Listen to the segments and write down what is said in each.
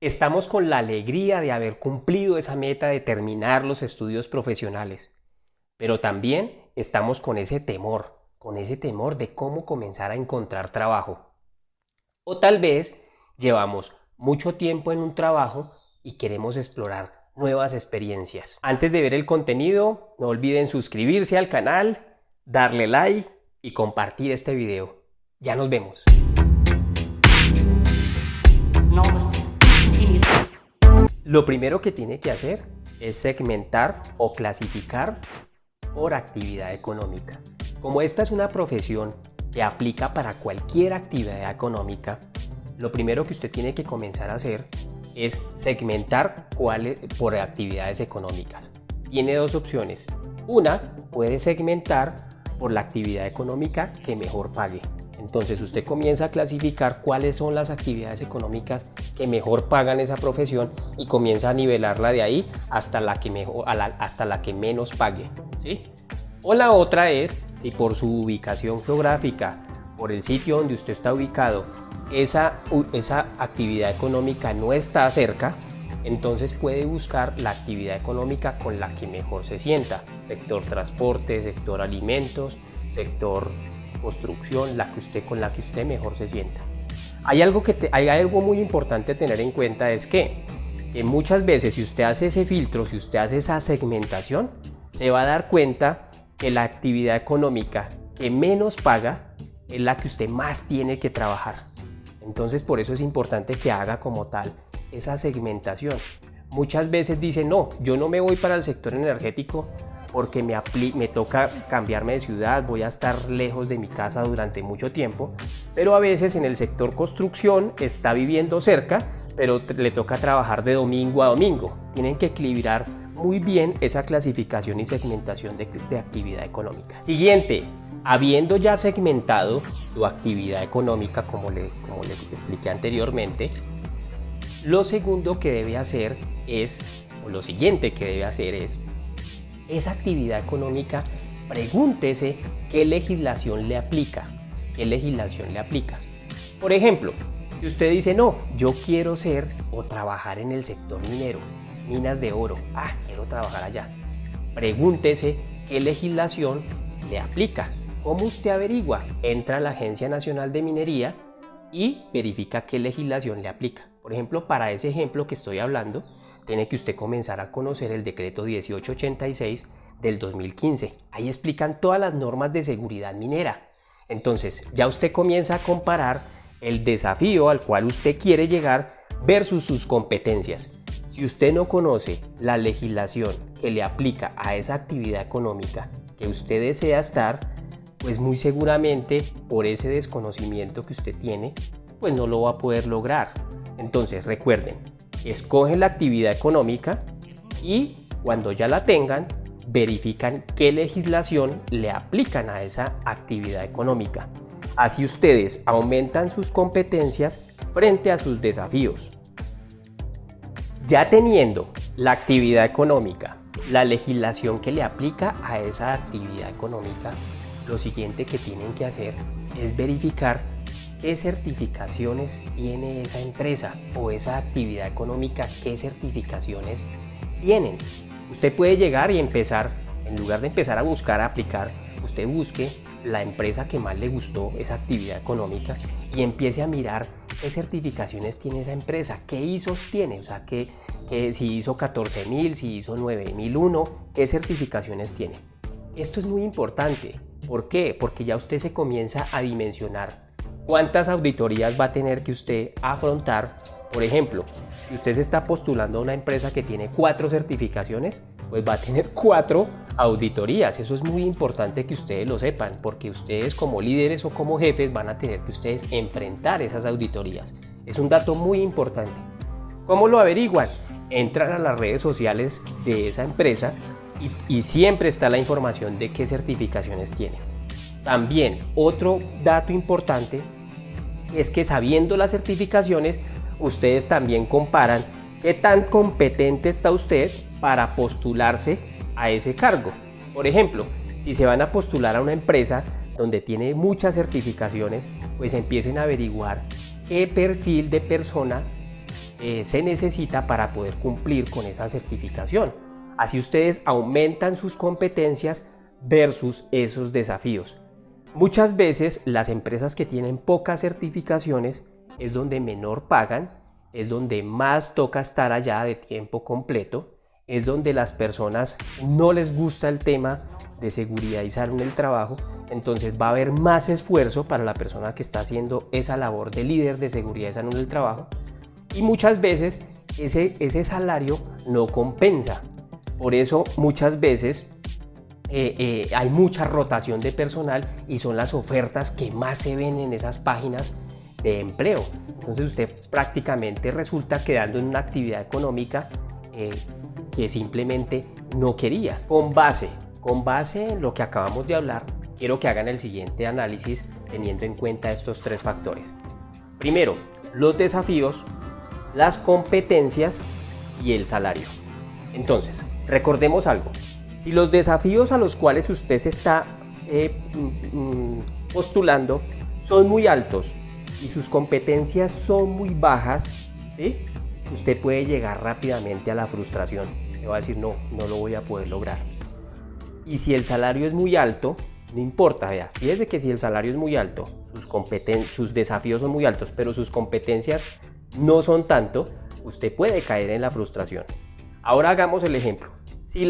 Estamos con la alegría de haber cumplido esa meta de terminar los estudios profesionales, pero también estamos con ese temor de cómo comenzar a encontrar trabajo. O tal vez llevamos mucho tiempo en un trabajo y queremos explorar nuevas experiencias. Antes de ver el contenido, no olviden suscribirse al canal, darle like y compartir este video. Ya nos vemos. Lo primero que tiene que hacer es segmentar o clasificar por actividad económica. Como esta es una profesión que aplica para cualquier actividad económica, lo primero que usted tiene que comenzar a hacer es segmentar por actividades económicas. Tiene dos opciones. Una, puede segmentar por la actividad económica que mejor pague. Entonces usted comienza a clasificar cuáles son las actividades económicas que mejor pagan esa profesión y comienza a nivelarla de ahí hasta la que menos pague, ¿sí? O la otra es, si por su ubicación geográfica, por el sitio donde usted está ubicado, esa actividad económica no está cerca, entonces puede buscar la actividad económica con la que mejor se sienta. Sector transporte, sector alimentos, sector construcción, con la que usted mejor se sienta. Hay algo muy importante a tener en cuenta, es que muchas veces si usted hace ese filtro, si usted hace esa segmentación, se va a dar cuenta que la actividad económica que menos paga es la que usted más tiene que trabajar. Entonces por eso es importante que haga como tal esa segmentación. Muchas veces dicen, no, yo no me voy para el sector energético porque me toca cambiarme de ciudad, voy a estar lejos de mi casa durante mucho tiempo, pero a veces en el sector construcción está viviendo cerca, pero le toca trabajar de domingo a domingo. Tienen que equilibrar muy bien esa clasificación y segmentación de actividad económica. Siguiente, habiendo ya segmentado su actividad económica, como les expliqué anteriormente, lo segundo que debe hacer es, o lo siguiente que debe hacer es, esa actividad económica, pregúntese qué legislación le aplica. ¿Qué legislación le aplica? Por ejemplo, si usted dice, no, yo quiero ser o trabajar en el sector minero, minas de oro, quiero trabajar allá. Pregúntese qué legislación le aplica. ¿Cómo usted averigua? Entra a la Agencia Nacional de Minería y verifica qué legislación le aplica. Por ejemplo, para ese ejemplo que estoy hablando, tiene que usted comenzar a conocer el decreto 1886 del 2015. Ahí explican todas las normas de seguridad minera. Entonces, ya usted comienza a comparar el desafío al cual usted quiere llegar versus sus competencias. Si usted no conoce la legislación que le aplica a esa actividad económica que usted desea estar, pues muy seguramente por ese desconocimiento que usted tiene, pues no lo va a poder lograr. Entonces, recuerden, escogen la actividad económica y cuando ya la tengan, verifican qué legislación le aplican a esa actividad económica. Así ustedes aumentan sus competencias frente a sus desafíos. Ya teniendo la actividad económica, la legislación que le aplica a esa actividad económica, lo siguiente que tienen que hacer es verificar qué certificaciones tiene esa empresa o esa actividad económica, qué certificaciones tienen. Usted puede llegar y empezar, en lugar de empezar a buscar, a aplicar, usted busque la empresa que más le gustó esa actividad económica y empiece a mirar qué certificaciones tiene esa empresa, qué ISOs tiene, o sea, si ISO 14000, si ISO 9001, qué certificaciones tiene. Esto es muy importante. ¿Por qué? Porque ya usted se comienza a dimensionar cuántas auditorías va a tener que usted afrontar. Por ejemplo, si usted se está postulando a una empresa que tiene 4 certificaciones, pues va a tener 4 auditorías. Eso es muy importante que ustedes lo sepan, porque ustedes como líderes o como jefes van a tener que ustedes enfrentar esas auditorías. Es un dato muy importante. ¿Cómo lo averiguan? Entran a las redes sociales de esa empresa y siempre está la información de qué certificaciones tiene. También otro dato importante es que sabiendo las certificaciones, ustedes también comparan qué tan competente está usted para postularse a ese cargo. Por ejemplo, si se van a postular a una empresa donde tiene muchas certificaciones, pues empiecen a averiguar qué perfil de persona se necesita para poder cumplir con esa certificación. Así ustedes aumentan sus competencias versus esos desafíos. Muchas veces las empresas que tienen pocas certificaciones es donde menor pagan, es donde más toca estar allá de tiempo completo, es donde las personas no les gusta el tema de seguridad y salud en el trabajo, entonces va a haber más esfuerzo para la persona que está haciendo esa labor de líder de seguridad y salud en el trabajo, y muchas veces ese salario no compensa. Por eso muchas veces hay mucha rotación de personal y son las ofertas que más se ven en esas páginas de empleo. Entonces usted prácticamente resulta quedando en una actividad económica que simplemente no quería. Con base en lo que acabamos de hablar, quiero que hagan el siguiente análisis teniendo en cuenta estos tres factores. Primero, los desafíos, las competencias y el salario. Entonces, recordemos algo. Si los desafíos a los cuales usted se está postulando son muy altos y sus competencias son muy bajas, ¿sí?, usted puede llegar rápidamente a la frustración. Le va a decir, no lo voy a poder lograr. Y si el salario es muy alto, no importa, vea, fíjese que si el salario es muy alto, sus desafíos son muy altos, pero sus competencias no son tanto, usted puede caer en la frustración. Ahora hagamos el ejemplo. Si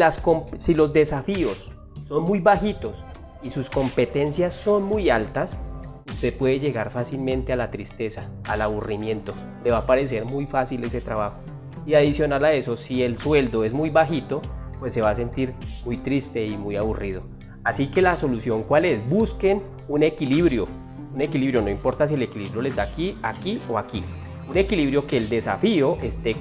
los desafíos son muy bajitos y sus competencias son muy altas, usted puede llegar fácilmente a la tristeza, al aburrimiento. Le va a parecer muy fácil ese trabajo. Y adicional a eso, si el sueldo es muy bajito, pues se va a sentir muy triste y muy aburrido. Así que la solución, ¿cuál es? Busquen un equilibrio. Un equilibrio, no importa si el equilibrio les da aquí, aquí o aquí. Un equilibrio que el desafío esté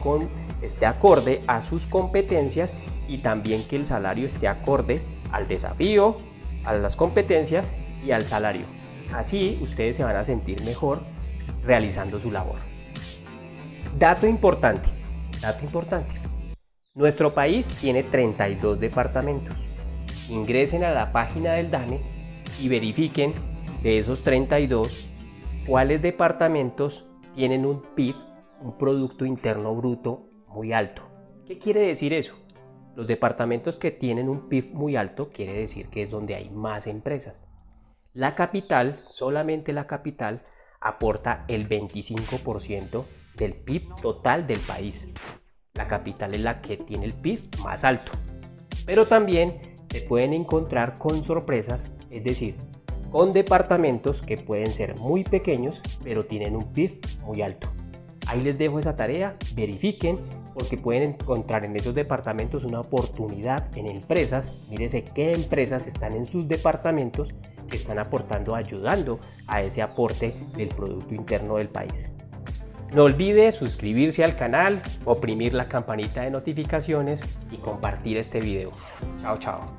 acorde a sus competencias y también que el salario esté acorde al desafío, a las competencias y al salario. Así ustedes se van a sentir mejor realizando su labor. Dato importante. Nuestro país tiene 32 departamentos. Ingresen a la página del DANE y verifiquen de esos 32 cuáles departamentos tienen un PIB, un Producto Interno Bruto muy alto. ¿Qué quiere decir eso? Los departamentos que tienen un PIB muy alto quiere decir que es donde hay más empresas. La capital, solamente la capital, aporta el 25% del PIB total del país. La capital es la que tiene el PIB más alto. Pero también se pueden encontrar con sorpresas, es decir, con departamentos que pueden ser muy pequeños, pero tienen un PIB muy alto. Ahí les dejo esa tarea, verifiquen, porque pueden encontrar en esos departamentos una oportunidad en empresas. Mírese qué empresas están en sus departamentos que están aportando, ayudando a ese aporte del Producto Interno del país. No olvide suscribirse al canal, oprimir la campanita de notificaciones y compartir este video. Chao, chao.